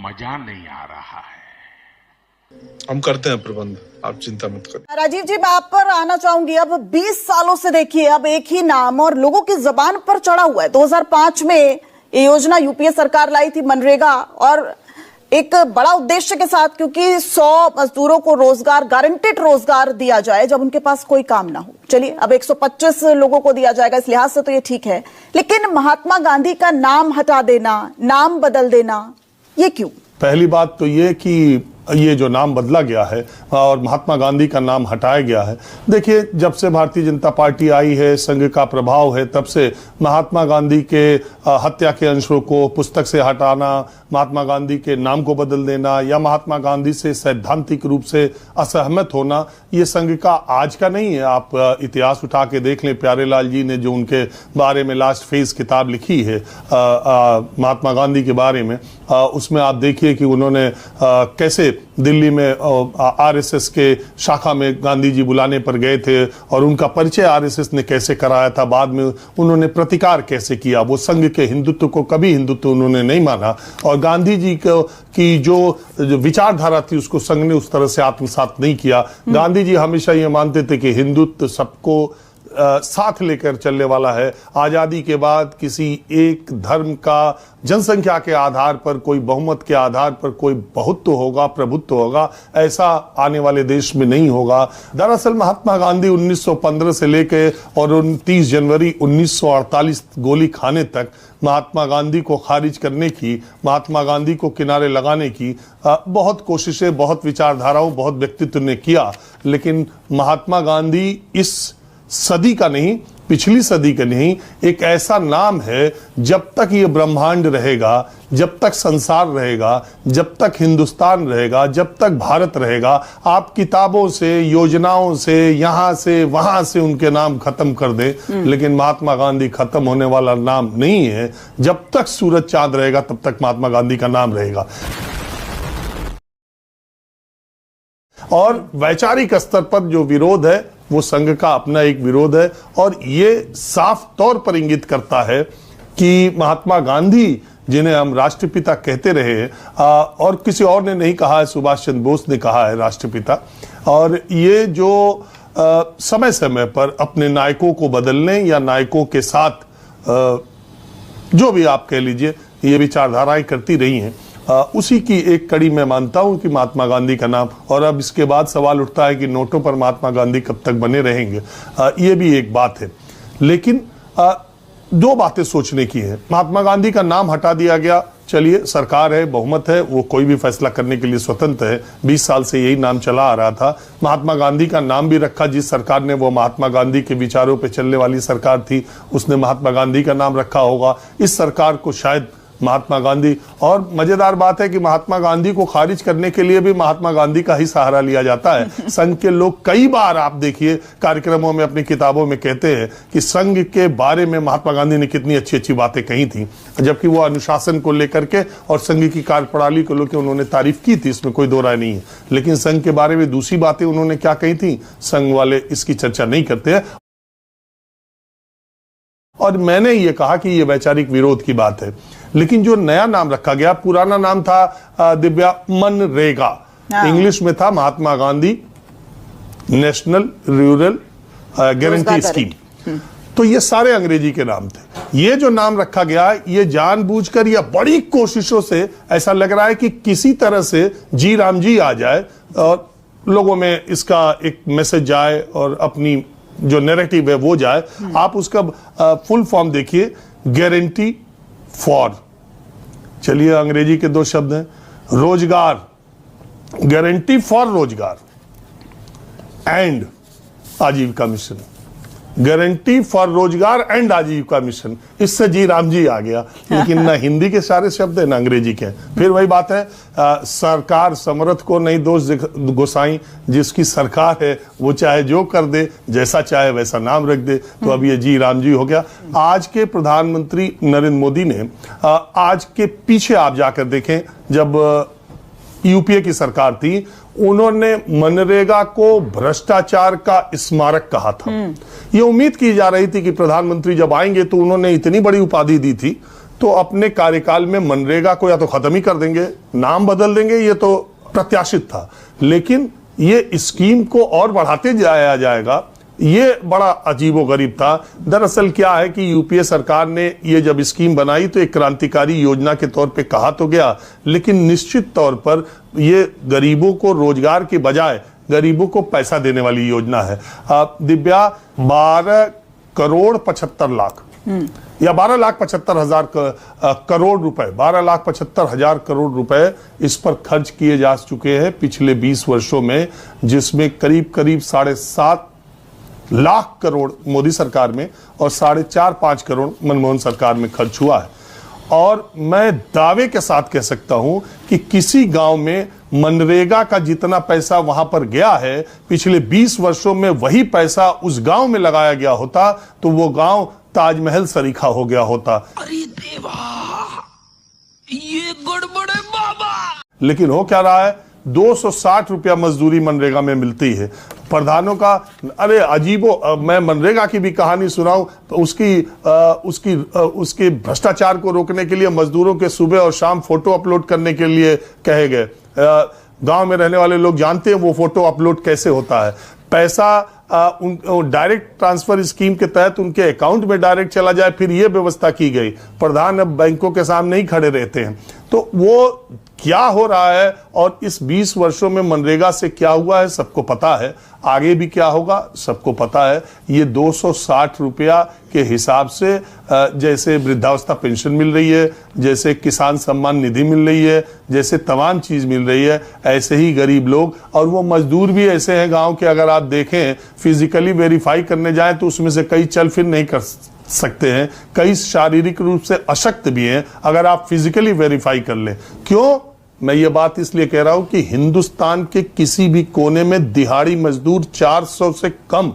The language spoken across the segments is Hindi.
मजा नहीं आ रहा है। हम करते हैं प्रबंध, आप चिंता मत करिए। राजीव जी, मैं आप पर आना चाहूंगी। अब 20 सालों से देखिए, अब एक ही नाम और लोगों की जबान पर चढ़ा हुआ है। 2005 में ये योजना यूपीए सरकार लाई थी, मनरेगा, और एक बड़ा उद्देश्य के साथ, क्योंकि 100 मजदूरों को रोजगार, गारंटेड रोजगार दिया जाए जब उनके पास कोई काम ना हो। चलिए, अब 125 लोगों को दिया जाएगा, इस लिहाज से तो ये ठीक है। लेकिन महात्मा गांधी का नाम हटा देना, नाम बदल देना, ये क्यों? पहली बात तो ये कि ये जो नाम बदला गया है और महात्मा गांधी का नाम हटाया गया है, देखिए जब से भारतीय जनता पार्टी आई है, संघ का प्रभाव है, तब से महात्मा गांधी के हत्या के अंशों को पुस्तक से हटाना, महात्मा गांधी के नाम को बदल देना या महात्मा गांधी से सैद्धांतिक रूप से असहमत होना, ये संघ का आज का नहीं है। आप इतिहास उठा के देख लें, प्यारेलाल जी ने जो उनके बारे में लास्ट फेज किताब लिखी है महात्मा गांधी के बारे में, उसमें आप देखिए कि उन्होंने कैसे दिल्ली में आरएसएस के शाखा में गांधी जी बुलाने पर गए थे और उनका परिचय आरएसएस ने कैसे कराया था, बाद में उन्होंने प्रतिकार कैसे किया। वो संघ के हिंदुत्व को कभी हिंदुत्व उन्होंने नहीं माना और गांधी जी को की जो विचारधारा थी उसको संघ ने उस तरह से आत्मसात नहीं किया। गांधी जी हमेशा ये मानते थे कि हिंदुत्व सबको साथ लेकर चलने वाला है। आजादी के बाद किसी एक धर्म का जनसंख्या के आधार पर, कोई बहुमत के आधार पर कोई बहुत्व होगा, प्रभुत्व होगा, ऐसा आने वाले देश में नहीं होगा। दरअसल महात्मा गांधी 1915 से लेकर और 29 जनवरी 1948 गोली खाने तक महात्मा गांधी को खारिज करने की, महात्मा गांधी को किनारे लगाने की बहुत कोशिशें, बहुत विचारधाराओं, बहुत व्यक्तित्व ने किया। लेकिन महात्मा गांधी इस सदी का नहीं, पिछली सदी का नहीं, एक ऐसा नाम है जब तक ये ब्रह्मांड रहेगा, जब तक संसार रहेगा, जब तक हिंदुस्तान रहेगा, जब तक भारत रहेगा, आप किताबों से, योजनाओं से, यहां से वहां से उनके नाम खत्म कर दें, लेकिन महात्मा गांधी खत्म होने वाला नाम नहीं है। जब तक सूरज चांद रहेगा तब तक महात्मा गांधी का नाम रहेगा। और वैचारिक स्तर पर जो विरोध है वो संघ का अपना एक विरोध है और ये साफ तौर पर इंगित करता है कि महात्मा गांधी, जिन्हें हम राष्ट्रपिता कहते रहे और किसी और ने नहीं कहा है, सुभाष चंद्र बोस ने कहा है राष्ट्रपिता, और ये जो समय समय पर अपने नायकों को बदलने या नायकों के साथ जो भी आप कह लीजिए ये विचारधाराएं करती रही हैं, उसी की एक कड़ी मैं मानता हूं कि महात्मा गांधी का नाम। और अब इसके बाद सवाल उठता है कि नोटों पर महात्मा गांधी कब तक बने रहेंगे, ये भी एक बात है। लेकिन दो बातें सोचने की है। महात्मा गांधी का नाम हटा दिया गया, चलिए सरकार है, बहुमत है, वो कोई भी फैसला करने के लिए स्वतंत्र है। 20 साल से यही नाम चला आ रहा था। महात्मा गांधी का नाम भी रखा, जिस सरकार ने, वो महात्मा गांधी के विचारों पे चलने वाली सरकार थी, उसने महात्मा गांधी का नाम रखा होगा। इस सरकार को शायद महात्मा गांधी, और मजेदार बात है कि महात्मा गांधी को खारिज करने के लिए भी महात्मा गांधी का ही सहारा लिया जाता है। संघ के लोग कई बार, आप देखिए कार्यक्रमों में, अपनी किताबों में कहते हैं कि संघ के बारे में महात्मा गांधी ने कितनी अच्छी अच्छी बातें कही थी, जबकि वो अनुशासन को लेकर के और संघ की कार्यप्रणाली को लेकर उन्होंने तारीफ की थी, इसमें कोई दो राय नहीं है। लेकिन संघ के बारे में दूसरी बातें उन्होंने क्या कही थी, संघ वाले इसकी चर्चा नहीं करते हैं। और मैंने ये कहा कि ये वैचारिक विरोध की बात है। लेकिन जो नया नाम रखा गया, पुराना नाम था दिव्या मनरेगा, इंग्लिश में था Mahatma Gandhi national rural guarantee scheme. तो ये सारे अंग्रेजी के नाम थे। ये जो नाम रखा गया, ये जानबूझकर या बड़ी कोशिशों से ऐसा लग रहा है कि किसी तरह से जी राम जी आ जाए और लोगों में इसका एक मैसेज जाए और अपनी जो नैरेटिव है वो जाए। आप उसका फुल फॉर्म देखिए, गारंटी फॉर, चलिए अंग्रेजी के दो शब्द हैं, रोजगार, गारंटी फॉर रोजगार एंड आजीविका मिशन, गारंटी फॉर रोजगार एंड आजीविका मिशन। इससे जी राम जी आ गया। लेकिन ना हिंदी के सारे शब्द है ना अंग्रेजी के। फिर वही बात है, सरकार समर्थ को नहीं दोष गोसाई, जिसकी सरकार है वो चाहे जो कर दे, जैसा चाहे वैसा नाम रख दे। तो अब ये जी राम जी हो गया। आज के प्रधानमंत्री नरेंद्र मोदी ने, आज के पीछे आप जाकर देखें, जब यूपीए की सरकार थी, उन्होंने मनरेगा को भ्रष्टाचार का स्मारक कहा था। ये उम्मीद की जा रही थी कि प्रधानमंत्री जब आएंगे तो उन्होंने इतनी बड़ी उपाधि दी थी तो अपने कार्यकाल में मनरेगा को या तो खत्म ही कर देंगे, नाम बदल देंगे, ये तो प्रत्याशित था। लेकिन ये स्कीम को और बढ़ाते जाया जाएगा, ये बड़ा अजीबोगरीब था। दरअसल क्या है कि यूपीए सरकार ने ये जब स्कीम बनाई तो एक क्रांतिकारी योजना के तौर पे कहा तो गया, लेकिन निश्चित तौर पर ये गरीबों को रोजगार के बजाय गरीबों को पैसा देने वाली योजना है। दिव्या, 12,75,00,000 या 12,75,000 करोड़ रुपए, 12,75,000 करोड़ रुपए इस पर खर्च किए जा चुके हैं पिछले 20 वर्षों में, जिसमें करीब करीब 7.5 लाख करोड़ मोदी सरकार में और 4.5-5 करोड़ मनमोहन सरकार में खर्च हुआ है। और मैं दावे के साथ कह सकता हूं कि किसी गांव में मनरेगा का जितना पैसा वहां पर गया है, पिछले 20 वर्षों में वही पैसा उस गांव में लगाया गया होता तो वो गांव ताजमहल सरीखा हो गया होता। अरे देवा, ये गड़बड़ है बाबा। लेकिन हो क्या रहा है, 260 रुपया मजदूरी मनरेगा में मिलती है। प्रधानों का, अरे अजीबो, मैं मनरेगा की भी कहानी सुनाऊं तो उसकी भ्रष्टाचार को रोकने के लिए मजदूरों के सुबह और शाम फोटो अपलोड करने के लिए कहे गए। गांव में रहने वाले लोग जानते हैं वो फोटो अपलोड कैसे होता है। पैसा डायरेक्ट ट्रांसफर स्कीम के तहत उनके अकाउंट में डायरेक्ट चला जाए, फिर ये व्यवस्था की गई। प्रधान अब बैंकों के सामने ही खड़े रहते हैं। तो वो क्या हो रहा है और इस 20 वर्षों में मनरेगा से क्या हुआ है सबको पता है, आगे भी क्या होगा सबको पता है। ये 260 रुपया के हिसाब से जैसे वृद्धावस्था पेंशन मिल रही है, जैसे किसान सम्मान निधि मिल रही है, जैसे तमाम चीज मिल रही है, ऐसे ही गरीब लोग, और वो मजदूर भी ऐसे हैं गांव के, अगर आप देखें फिजिकली वेरीफाई करने जाएं तो उसमें से कई चल फिर नहीं कर सकते हैं, कई शारीरिक रूप से अशक्त भी हैं अगर आप फिजिकली वेरीफाई कर लें। क्यों मैं ये बात इसलिए कह रहा हूं कि हिंदुस्तान के किसी भी कोने में दिहाड़ी मजदूर 400 से कम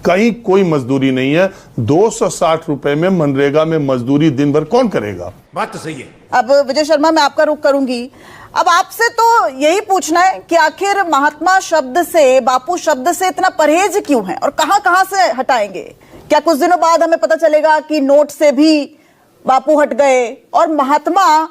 कहीं कोई मजदूरी नहीं है। 260 रुपए में मनरेगा में मजदूरी दिन भर कौन करेगा? बात तो सही है। अब विजय शर्मा, मैं आपका रुख करूंगी। अब आपसे तो यही पूछना है कि आखिर महात्मा शब्द से, बापू शब्द से इतना परहेज क्यों है और कहां से हटाएंगे? क्या कुछ दिनों बाद हमें पता चलेगा कि नोट से भी बापू हट गए? और महात्मा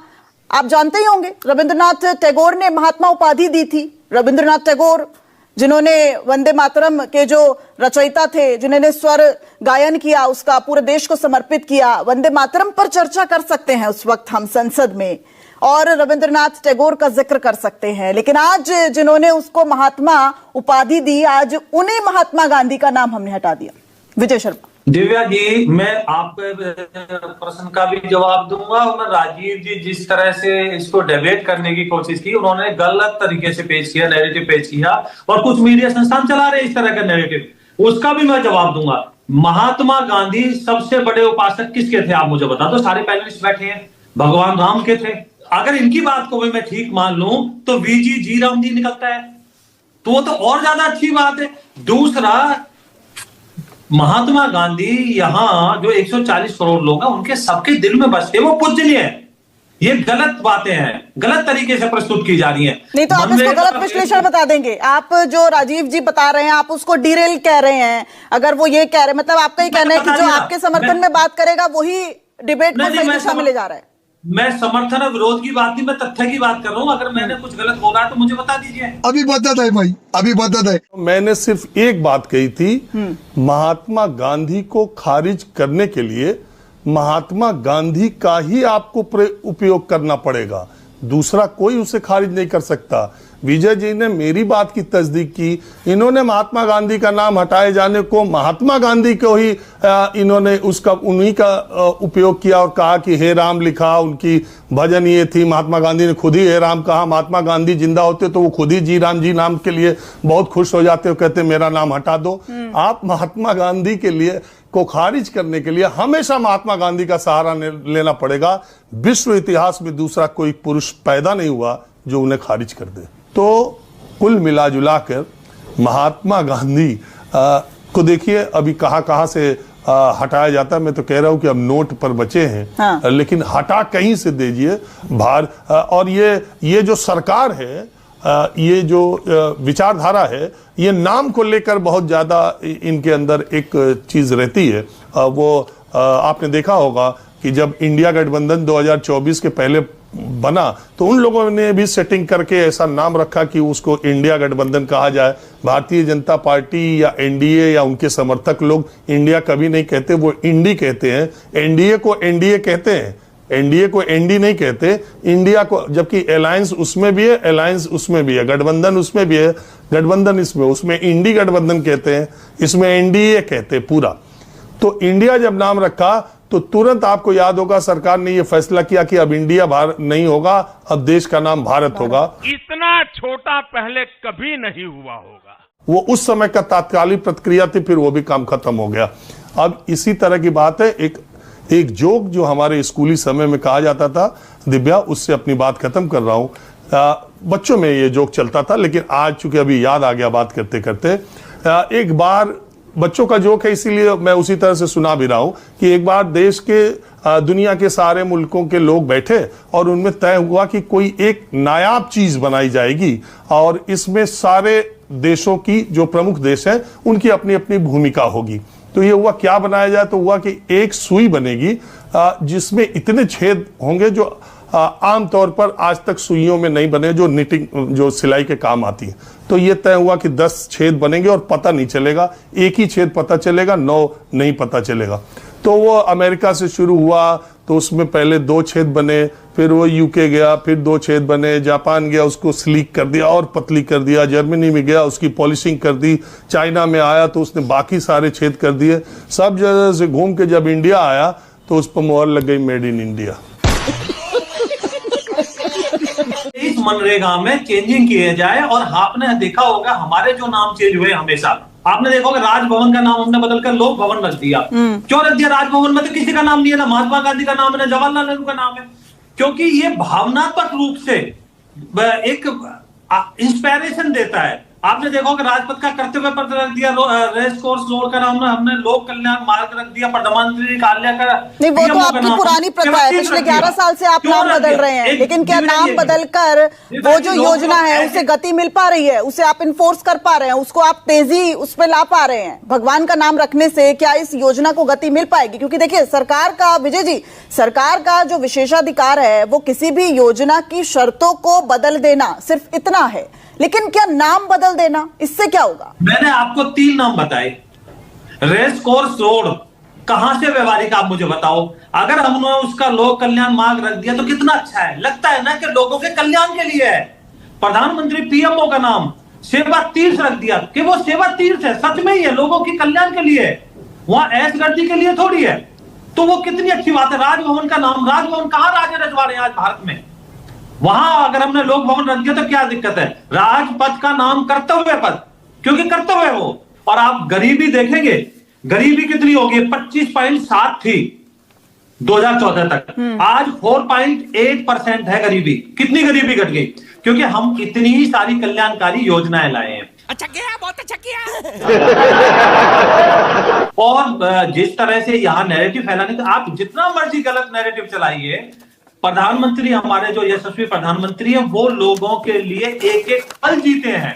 आप जानते ही होंगे, रविंद्रनाथ टैगोर ने महात्मा उपाधि दी थी। रविंद्रनाथ टैगोर जिन्होंने वंदे मातरम के जो रचयिता थे, जिन्होंने स्वर गायन किया, उसका पूरे देश को समर्पित किया। वंदे मातरम पर चर्चा कर सकते हैं उस वक्त हम संसद में, और रविंद्रनाथ टैगोर का जिक्र कर सकते हैं, लेकिन आज जिन्होंने उसको महात्मा उपाधि दी, आज उन्हीं महात्मा गांधी का नाम हमने हटा दिया। विजय शर्मा। दिव्या जी, मैं आपके प्रश्न का भी जवाब दूंगा, और मैं राजीव जी जिस तरह से इसको डिबेट करने की कोशिश की, उन्होंने गलत तरीके से पेश किया, नैरेटिव पेश किया, और कुछ मीडिया संस्थान चला रहे इस तरह का नैरेटिव, उसका भी मैं जवाब दूंगा। महात्मा गांधी सबसे बड़े उपासक किसके थे आप मुझे बता दो। सारे पैनलिस्ट बैठे हैं, भगवान राम के थे। अगर इनकी बात को भी मैं ठीक मान लूं तो जी राम जी निकलता है, तो वो तो और ज्यादा अच्छी बात है। दूसरा, महात्मा गांधी यहां जो 140 करोड़ लोग हैं उनके सबके दिल में बसते, वो पूजनीय है। ये गलत बातें हैं, गलत तरीके से प्रस्तुत की जा रही हैं। नहीं तो आप इसको गलत विश्लेषण बता देंगे। आप जो राजीव जी बता रहे हैं आप उसको डिरेल कह रहे हैं। अगर वो ये कह रहे हैं, मतलब आपका ये कहना है कि जो आपके समर्थन में बात करेगा वही डिबेट को सही दिशा में ले जा रहा है। मैं समर्थन और विरोध की बात नहीं, मैं तथ्य की बात कर रहा हूं। अगर मैंने कुछ गलत बोला तो मुझे बता दीजिए। अभी बता है भाई, अभी बता है। मैंने सिर्फ एक बात कही थी, महात्मा गांधी को खारिज करने के लिए महात्मा गांधी का ही आपको उपयोग करना पड़ेगा, दूसरा कोई उसे खारिज नहीं कर सकता। विजय जी ने मेरी बात की तस्दीक की, इन्होंने महात्मा गांधी का नाम हटाए जाने को महात्मा गांधी को ही इन्होंने उन्हीं का उपयोग किया और कहा कि हे राम लिखा, उनकी भजन ये थी। महात्मा गांधी ने खुद ही हे राम कहा। महात्मा गांधी जिंदा होते तो वो खुद ही जी राम जी नाम के लिए बहुत खुश हो जाते हो, कहते मेरा नाम हटा दो। आप महात्मा गांधी के लिए को खारिज करने के लिए हमेशा महात्मा गांधी का सहारा लेना पड़ेगा। विश्व इतिहास में दूसरा कोई पुरुष पैदा नहीं हुआ जो उन्हें खारिज कर दे। तो कुल मिलाजुला कर महात्मा गांधी को देखिए अभी कहां से हटाया जाता है। मैं तो कह रहा हूं कि अब नोट पर बचे हैं, हाँ। लेकिन हटा कहीं से दीजिए भार। और ये जो सरकार है, ये जो विचारधारा है, ये नाम को लेकर बहुत ज्यादा इनके अंदर एक चीज रहती है। वो आपने देखा होगा कि जब इंडिया गठबंधन 2024 के पहले बना तो उन लोगों ने भी सेटिंग करके ऐसा नाम रखा कि उसको इंडिया गठबंधन कहा जाए। भारतीय जनता पार्टी या एनडीए या उनके समर्थक लोग इंडिया कभी नहीं कहते, वो इंडी कहते हैं। एनडीए को एनडीए कहते हैं, एनडीए को एनडी नहीं कहते। इंडिया को, जबकि अलायंस उसमें भी है, अलायंस उसमें भी है, गठबंधन उसमें भी है, गठबंधन इसमें, उसमें इंडी गठबंधन कहते हैं, इसमें एनडीए कहते हैं पूरा। तो इंडिया जब नाम रखा तो तुरंत आपको याद होगा सरकार ने यह फैसला किया कि अब इंडिया भारत नहीं होगा, अब देश का नाम भारत होगा। इतना छोटा पहले कभी नहीं हुआ होगा। वो उस समय का तात्कालिक प्रतिक्रिया थी, फिर वो भी काम खत्म हो गया। अब इसी तरह की बात है। एक जोक जो हमारे स्कूली समय में कहा जाता था, दिव्या, उससे अपनी बात खत्म कर रहा हूं। बच्चों में ये जोक चलता था, लेकिन आज चूंकि अभी याद आ गया बात करते करते, एक बार बच्चों का जोक है इसीलिए मैं उसी तरह से सुना भी रहा हूं कि एक बार देश के दुनिया के सारे मुल्कों के लोग बैठे और उनमें तय हुआ कि कोई एक नायाब चीज बनाई जाएगी और इसमें सारे देशों की, जो प्रमुख देश हैं, उनकी अपनी अपनी भूमिका होगी। तो ये हुआ, क्या बनाया जाए? तो हुआ कि एक सुई बनेगी जिसमें इतने छेद होंगे जो आमतौर पर आज तक सुइयों में नहीं बने, जो निटिंग, जो सिलाई के काम आती है। तो ये तय हुआ कि 10 छेद बनेंगे और पता नहीं चलेगा, एक ही छेद पता चलेगा, 9 नहीं पता चलेगा। तो वो अमेरिका से शुरू हुआ, तो उसमें पहले 2 छेद बने, फिर वो यूके गया, फिर 2 छेद बने, जापान गया, उसको स्लीक कर दिया और पतली कर दिया, जर्मनी में गया, उसकी पॉलिशिंग कर दी, चाइना में आया तो उसने बाकी सारे छेद कर दिए। सब जगह से घूम के जब इंडिया आया तो उस पर मोहर लग गई, मेड इन इंडिया। इस मनरेगा में चेंजिंग किए जाए। और आपने देखा होगा हमारे जो नाम चेंज हुए हमेशा, आपने देखा होगा राजभवन का नाम हमने बदलकर लोक भवन रख दिया। क्यों रख दिया? राजभवन में तो किसी का नाम नहीं है, ना महात्मा गांधी का नाम है, ना जवाहरलाल नेहरू का नाम है, क्योंकि ये भावनात्मक रूप से एक इंस्पिरेशन देता है। आपने देखा होगा राजपथ का कर्तव्य पथ रख दिया, रेस कोर्स रोड का नाम हमने लोक कल्याण मार्ग रख दिया, प्रधानमंत्री कार्यालय का नहीं, वो तो आपकी पुरानी प्रथा है, पिछले 11 साल से आप नाम बदल रहे हैं। लेकिन क्या नाम बदलकर वो जो योजना है उसे गति मिल पा रही है, उसे आप इन्फोर्स कर पा रहे हैं, उसको आप तेजी उस पर ला पा रहे हैं? भगवान का नाम रखने से क्या इस योजना को गति मिल पाएगी? क्योंकि देखिए सरकार का, विजय जी, सरकार का जो विशेषाधिकार है वो किसी भी योजना की शर्तों को बदल देना, सिर्फ इतना है। लेकिन क्या नाम बदल देना, इससे क्या होगा? मैंने आपको 3 नाम बताए। रेस कोर्स रोड कहां से व्यवहारिक, आप मुझे बताओ। अगर हमने उसका लोक कल्याण मार्ग रख दिया तो कितना अच्छा है, लगता है ना कि लोगों के कल्याण के लिए है। प्रधानमंत्री पीएमओ का नाम सेवा तीर्थ रख दिया कि वो सेवा तीर्थ है, सच में ही है, लोगों के कल्याण के लिए है, वहां ऐशगर्दी के लिए थोड़ी है। तो वो कितनी अच्छी बात है। राजभवन का नाम, राजभवन कहां राजे रजवाड़े आज भारत में, वहां अगर हमने लोक भवन रख दिया तो क्या दिक्कत है? राजपथ का नाम कर्तव्य पथ, क्योंकि कर्तव्य हो। और आप गरीबी देखेंगे, गरीबी कितनी होगी? 25.7 थी 2014 तक, आज 4.8% है गरीबी। कितनी गरीबी घट गई? क्योंकि हम इतनी ही सारी कल्याणकारी योजनाएं लाए हैं। अच्छा किया, बहुत अच्छा किया। और जिस तरह से यहां नैरेटिव फैलाने, तो आप जितना मर्जी गलत नैरेटिव चलाइए, प्रधानमंत्री, हमारे जो यशस्वी प्रधानमंत्री हैं, वो लोगों के लिए एक एक पल जीते हैं।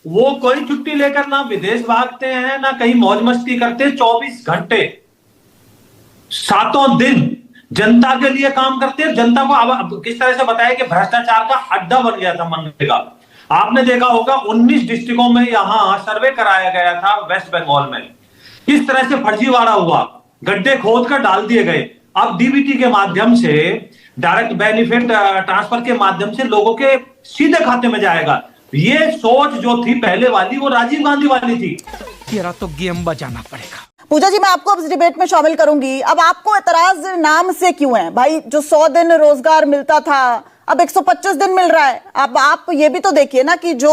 वो कोई छुट्टी लेकर ना विदेश भागते हैं, ना कहीं मौज मस्ती करते। 24 घंटे 7 दिन जनता के लिए काम करते हैं। जनता को अब किस तरह से बताया कि भ्रष्टाचार का अड्डा बन गया था मनरेगा। आपने देखा होगा 19 डिस्ट्रिक्टों में यहां सर्वे कराया गया था वेस्ट बंगाल में, किस तरह से फर्जीवाड़ा हुआ, गड्ढे खोद कर डाल दिए गए। अब डीबीटी के माध्यम से, डायरेक्ट बेनिफिट ट्रांसफर के माध्यम से लोगों के सीधे खाते में जाएगा। ये सोच जो थी पहले वाली, वो राजीव गांधी वाली थी। तेरा तो गेम बजाना पड़ेगा। पूजा जी, मैं आपको अब इस डिबेट में शामिल करूंगी। अब आपको एतराज नाम से क्यों है भाई? जो 100 दिन रोजगार मिलता था अब 125 दिन मिल रहा है। अब आप ये भी तो देखिए ना कि जो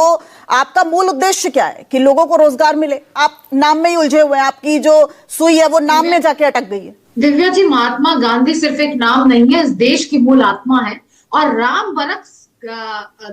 आपका मूल उद्देश्य क्या है कि लोगों को रोजगार मिले, आप नाम में ही उलझे हुए हैं। आपकी जो सुई है वो नाम में जाके अटक गई है। दिव्या जी, महात्मा गांधी सिर्फ एक नाम नहीं है, इस देश की मूल आत्मा है। और राम बनक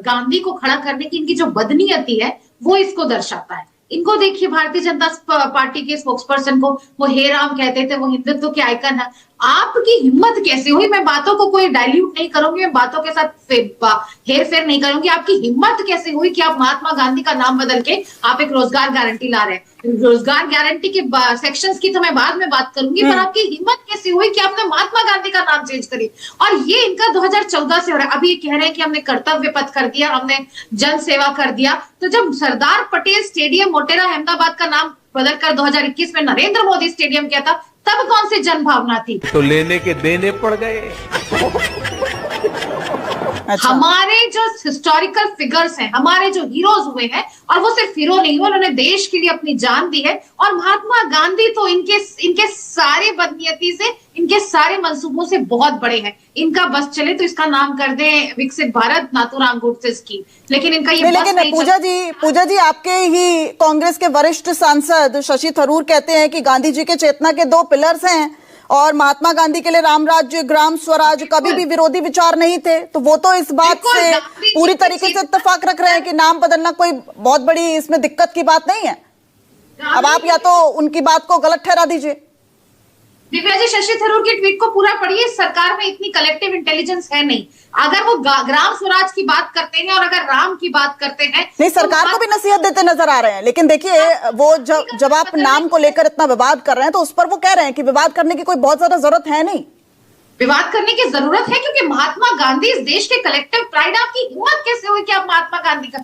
गांधी को खड़ा करने की इनकी जो बदनीयती है वो इसको दर्शाता है। इनको देखिए, भारतीय जनता पार्टी के स्पोक्सपर्सन को वो हे राम कहते थे, वो हिंदुत्व के आइकन है। आपकी हिम्मत कैसे हुई? मैं बातों को कोई डाइल्यूट नहीं करूंगी, मैं बातों के साथ हेर फेर नहीं करूंगी। आपकी हिम्मत कैसे हुई कि आप महात्मा गांधी का नाम बदल के आप एक रोजगार गारंटी ला रहे हैं? रोजगार गारंटी के सेक्शंस की तो मैं बाद में बात करूंगी, पर आपकी हिम्मत कैसे हुई कि आपने महात्मा गांधी का नाम चेंज करी? और ये इनका 2014 से हो रहा है। अभी ये कह रहे हैं कि हमने कर्तव्य पथ कर दिया, हमने जन सेवा कर दिया। तो जब सरदार पटेल स्टेडियम मोटेरा अहमदाबाद का नाम बदलकर 2021 में नरेंद्र मोदी स्टेडियम किया था, तब कौन सी जन भावना थी? तो लेने के देने पड़ गए। अच्छा। हमारे जो हिस्टोरिकल फिगर्स हैं, हमारे जो हीरोज हुए हैं, और वो सिर्फ हीरो नहीं हुए, उन्होंने देश के लिए अपनी जान दी है। और महात्मा गांधी तो इनके सारे बदनीयती से, इनके सारे मंसूबों से बहुत बड़े हैं। इनका बस चले तो इसका नाम कर दें विकसित भारत, नाथूराम गोडसे स्कीम, लेकिन इनका ये बस नहीं। पूजा जी, आपके ही कांग्रेस के वरिष्ठ सांसद शशि थरूर कहते हैं कि गांधी जी के चेतना के 2 पिलर्स हैं और महात्मा गांधी के लिए राम राज्य, ग्राम स्वराज कभी भी विरोधी विचार नहीं थे। तो वो तो इस बात से पूरी तरीके से इत्तेफाक रख रहे हैं कि नाम बदलना कोई बहुत बड़ी इसमें दिक्कत की बात नहीं है। अब आप या तो उनकी बात को गलत ठहरा दीजिए। दिव्या जी, शशि थरूर की ट्वीट को पूरा पढ़िए। सरकार में इतनी कलेक्टिव इंटेलिजेंस है नहीं। अगर वो ग्राम स्वराज की बात करते हैं और अगर राम की बात करते हैं, नहीं, सरकार को भी नसीहत देते नजर आ रहे हैं। लेकिन देखिए, वो जब आप नाम को लेकर इतना विवाद कर रहे हैं तो उस पर वो कह रहे हैं कि विवाद करने की कोई बहुत ज्यादा जरूरत है नहीं। विवाद करने की जरूरत है क्योंकि महात्मा गांधी इस देश के कलेक्टिव प्राइड। आपकी हिम्मत कैसे हुई कि आप महात्मा गांधी का